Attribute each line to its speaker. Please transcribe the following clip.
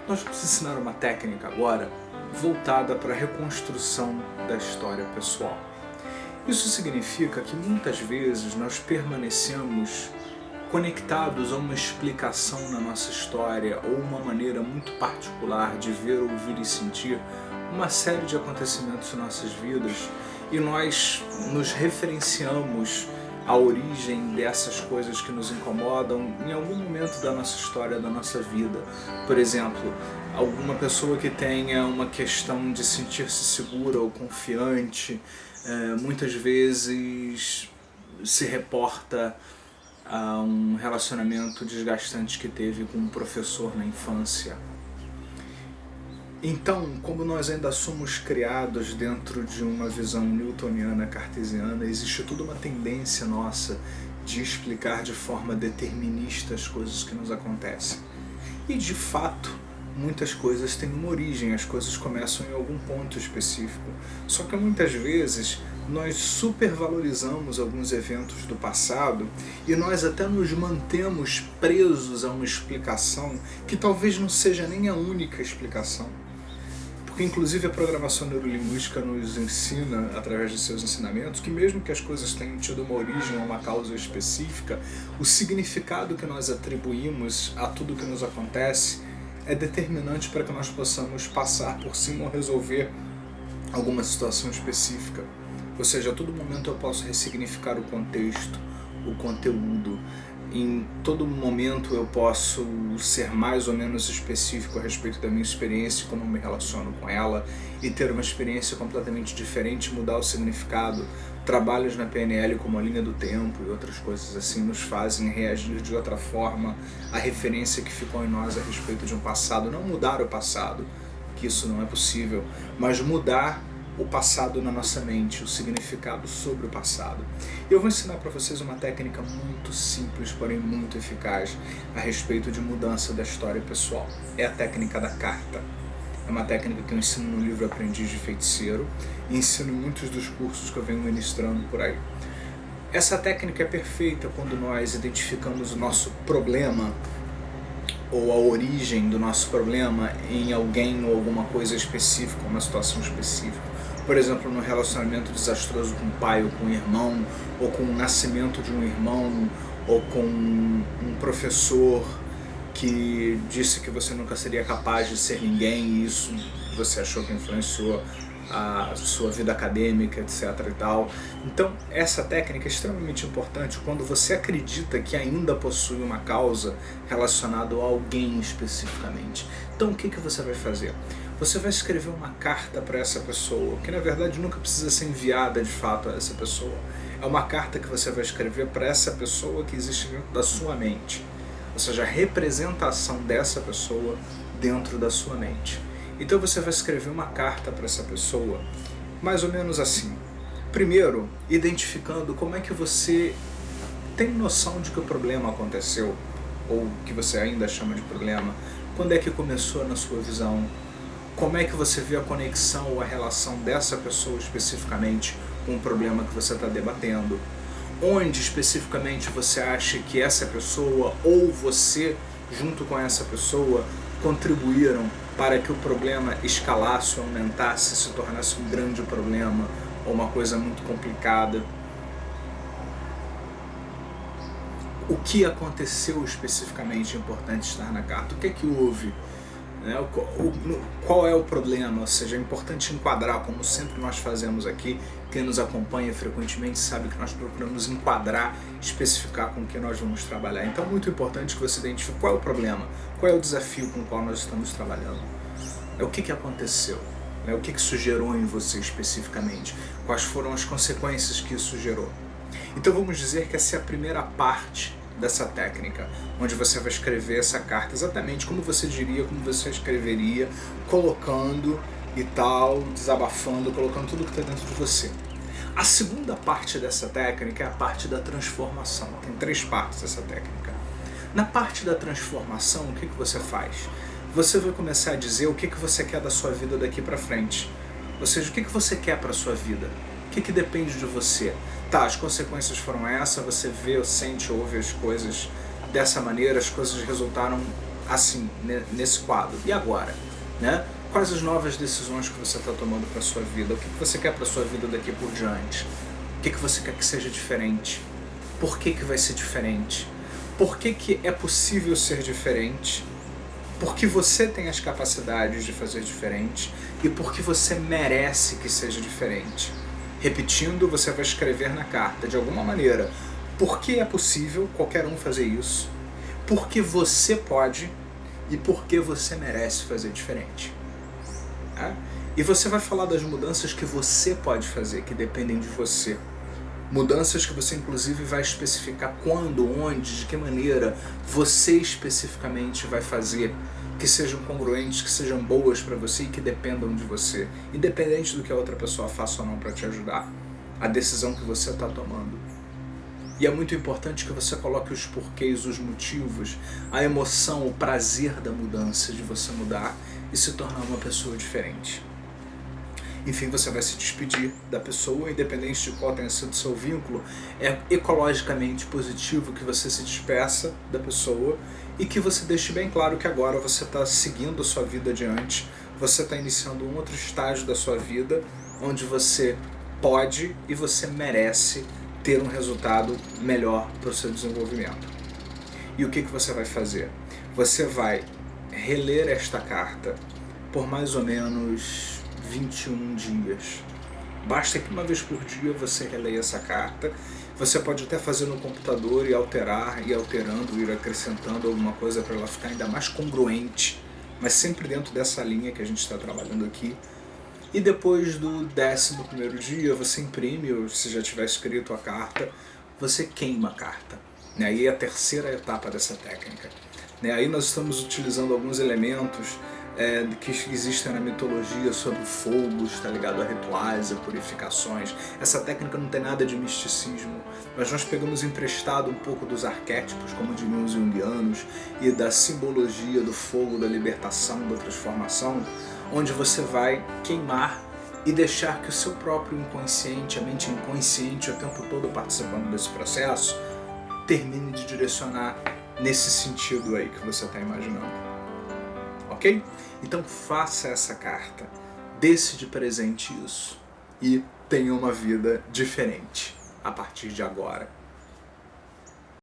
Speaker 1: Nós vamos ensinar uma técnica agora voltada para a reconstrução da história pessoal. Isso significa que muitas vezes nós permanecemos conectados a uma explicação na nossa história ou uma maneira muito particular de ver, ouvir e sentir uma série de acontecimentos em nossas vidas e nós nos referenciamos à origem dessas coisas que nos incomodam em algum momento da nossa história, da nossa vida. Por exemplo, alguma pessoa que tenha uma questão de sentir-se segura ou confiante, muitas vezes se reporta a um relacionamento desgastante que teve com um professor na infância. Então, como nós ainda somos criados dentro de uma visão newtoniana, cartesiana, existe toda uma tendência nossa de explicar de forma determinista as coisas que nos acontecem. E de fato, muitas coisas têm uma origem, as coisas começam em algum ponto específico. Só que muitas vezes nós supervalorizamos alguns eventos do passado e nós até nos mantemos presos a uma explicação que talvez não seja nem a única explicação. Porque inclusive a programação neurolinguística nos ensina, através de seus ensinamentos, que mesmo que as coisas tenham tido uma origem ou uma causa específica, o significado que nós atribuímos a tudo que nos acontece é determinante para que nós possamos passar por cima ou resolver alguma situação específica. Ou seja, a todo momento eu posso ressignificar o contexto, o conteúdo. Em todo momento eu posso ser mais ou menos específico a respeito da minha experiência e como eu me relaciono com ela e ter uma experiência completamente diferente, mudar o significado. Trabalhos na PNL como a linha do tempo e outras coisas assim nos fazem reagir de outra forma à referência que ficou em nós a respeito de um passado. Não mudar o passado, que isso não é possível, mas mudar o passado na nossa mente, o significado sobre o passado. Eu vou ensinar para vocês uma técnica muito simples, porém muito eficaz, a respeito de mudança da história pessoal. É a técnica da carta. É uma técnica que eu ensino no livro Aprendiz de Feiticeiro e ensino em muitos dos cursos que eu venho ministrando por aí. Essa técnica é perfeita quando nós identificamos o nosso problema ou a origem do nosso problema em alguém ou alguma coisa específica, uma situação específica. Por exemplo, num relacionamento desastroso com o pai ou com o irmão, ou com o nascimento de um irmão, ou com um professor que disse que você nunca seria capaz de ser ninguém e isso você achou que influenciou a sua vida acadêmica, etc. e tal. Então, essa técnica é extremamente importante quando você acredita que ainda possui uma causa relacionada a alguém especificamente. Então, o que você vai fazer? Você vai escrever uma carta para essa pessoa, que na verdade nunca precisa ser enviada de fato a essa pessoa. É uma carta que você vai escrever para essa pessoa que existe dentro da sua mente. Ou seja, a representação dessa pessoa dentro da sua mente. Então você vai escrever uma carta para essa pessoa, mais ou menos assim. Primeiro, identificando como é que você tem noção de que o problema aconteceu, ou que você ainda chama de problema, quando é que começou na sua visão, como é que você vê a conexão ou a relação dessa pessoa especificamente com o problema que você está debatendo, onde especificamente você acha que essa pessoa ou você, junto com essa pessoa, contribuíram para que o problema escalasse, aumentasse, se tornasse um grande problema ou uma coisa muito complicada. O que aconteceu especificamente é importante estar na carta. O que é que houve? Qual é o problema? Ou seja, é importante enquadrar, como sempre nós fazemos aqui. Quem nos acompanha frequentemente sabe que nós procuramos enquadrar, especificar com o que nós vamos trabalhar. Então é muito importante que você identifique qual é o problema, qual é o desafio com o qual nós estamos trabalhando. O que aconteceu? O que isso gerou em você especificamente? Quais foram as consequências que isso gerou? Então vamos dizer que essa é a primeira parte dessa técnica, onde você vai escrever essa carta exatamente como você diria, como você escreveria, colocando e tal, desabafando, colocando tudo que está dentro de você. A segunda parte dessa técnica é a parte da transformação. Tem 3 partes dessa técnica. Na parte da transformação, o que você faz? Você vai começar a dizer o que você quer da sua vida daqui para frente. Ou seja, o que você quer para a sua vida? O que depende de você? Tá, as consequências foram essas, você vê, sente, ouve as coisas dessa maneira, as coisas resultaram assim, nesse quadro. E agora? Né? Quais as novas decisões que você está tomando para a sua vida? O que você quer para a sua vida daqui por diante? O que você quer que seja diferente? Por que vai ser diferente? Por que é possível ser diferente? Porque você tem as capacidades de fazer diferente e porque você merece que seja diferente. Repetindo, você vai escrever na carta, de alguma maneira, por que é possível qualquer um fazer isso, por que você pode e por que você merece fazer diferente. Tá? E você vai falar das mudanças que você pode fazer, que dependem de você. Mudanças que você inclusive vai especificar quando, onde, de que maneira você especificamente vai fazer, que sejam congruentes, que sejam boas para você e que dependam de você, independente do que a outra pessoa faça ou não para te ajudar, a decisão que você está tomando. E é muito importante que você coloque os porquês, os motivos, a emoção, o prazer da mudança, de você mudar e se tornar uma pessoa diferente. Enfim, você vai se despedir da pessoa, independente de qual tenha sido o seu vínculo. É ecologicamente positivo que você se despeça da pessoa e que você deixe bem claro que agora você está seguindo a sua vida adiante, você está iniciando um outro estágio da sua vida, onde você pode e você merece ter um resultado melhor para o seu desenvolvimento. E o que você vai fazer? Você vai reler esta carta por mais ou menos 21 dias. Basta que uma vez por dia você releia essa carta. Você pode até fazer no computador e alterar, ir alterando, ir acrescentando alguma coisa para ela ficar ainda mais congruente, mas sempre dentro dessa linha que a gente está trabalhando aqui. E depois do 11º dia você imprime, ou se já tiver escrito a carta, você queima a carta. Aí é a terceira etapa dessa técnica. Aí nós estamos utilizando alguns elementos que existem na mitologia sobre fogos, tá ligado? A rituais, a purificações. Essa técnica não tem nada de misticismo, mas nós pegamos emprestado um pouco dos arquétipos, como diriam os junguianos, e da simbologia do fogo, da libertação, da transformação, onde você vai queimar e deixar que o seu próprio inconsciente, a mente inconsciente, o tempo todo participando desse processo, termine de direcionar nesse sentido aí que você está imaginando. Ok? Então faça essa carta, dê-se de presente isso e tenha uma vida diferente a partir de agora.